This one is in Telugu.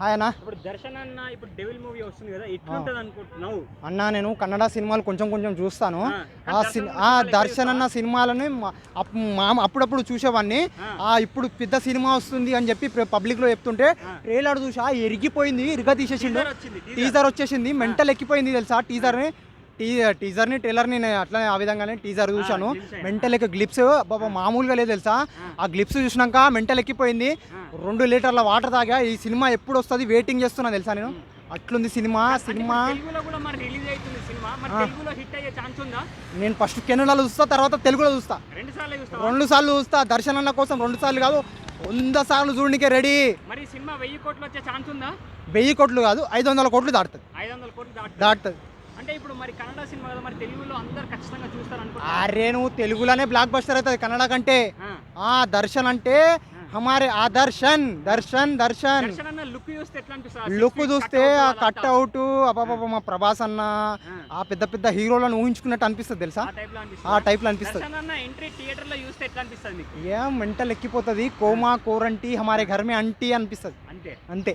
ఆయన ఇప్పుడు దర్శన్ అన్న ఇప్పుడు డెవిల్ మూవీ వస్తుంది కదా, ఎట్లుంటది అనుకుంటున్నావు? అన్నా నేను కన్నడ సినిమాలు కొంచెం కొంచెం చూస్తాను. దర్శన్ అన్న సినిమాలని అప్పుడప్పుడు చూసేవాడిని. ఇప్పుడు పెద్ద సినిమా వస్తుంది అని చెప్పి పబ్లిక్ లో చెప్తుంటే ట్రైలర్ చూసా ఎరిగిపోయింది, ఇరుగా తీసేసిండు. టీజర్ వచ్చేసింది, మెంటల్ ఎక్కిపోయింది తెలుసా. టీజర్ని ట్రైలర్ని అట్లనే ఆ విధంగానే టీజర్ చూశాను. మెంటల్ గ్లిప్స్ బాబా మామూలుగా లేదు తెలుసా. ఆ గ్లిప్స్ చూసినాక మెంటల్ ఎక్కిపోయింది. 2 లీటర్ల వాటర్ తాగా. ఈ సినిమా ఎప్పుడు వస్తుంది వెయిటింగ్ చేస్తున్నా తెలుసా నేను. అట్లుంది సినిమా. నేను ఫస్ట్ కెనడాలో చూస్తా, తర్వాత తెలుగులో చూస్తా. 2 సార్లు చూస్తా. దర్శన్ అన్న కోసం 2 సార్లు కాదు 100 సార్లు చూడనికే రెడీ. 1000 కోట్లు వచ్చే ఛాన్స్ ఉందా? 1000 కోట్లు కాదు 500 కోట్లు దాటుతుంది. 500 కోట్లు దాటుతుంది. అంటే ఇప్పుడు మరి కన్నడ సినిమా కదా, మరి తెలుగులో అందరు ఖచ్చితంగా చూస్తారు అనుకో. అరే నువ్వు తెలుగులోనే బ్లాక్ బస్టర్ అవుతుంది కన్నడ కంటే. దర్శన్ అంటే హమారే దర్శన్ అన్న లుక్ చూస్తే ఆ కట్ అవుట్ అబ్బాబా మా ప్రభాస్ అన్న ఆ పెద్ద పెద్ద హీరోలను ఊహించుకున్నట్టు అనిపిస్తుంది తెలుసా. ఆ టైప్ లో అనిపిస్తుంది. ఏం మెంటల్ ఎక్కిపోతుంది. కోమా కోరంటీ హమారే ఘర్ మే అంటీ అనిపిస్తుంది. అంతే.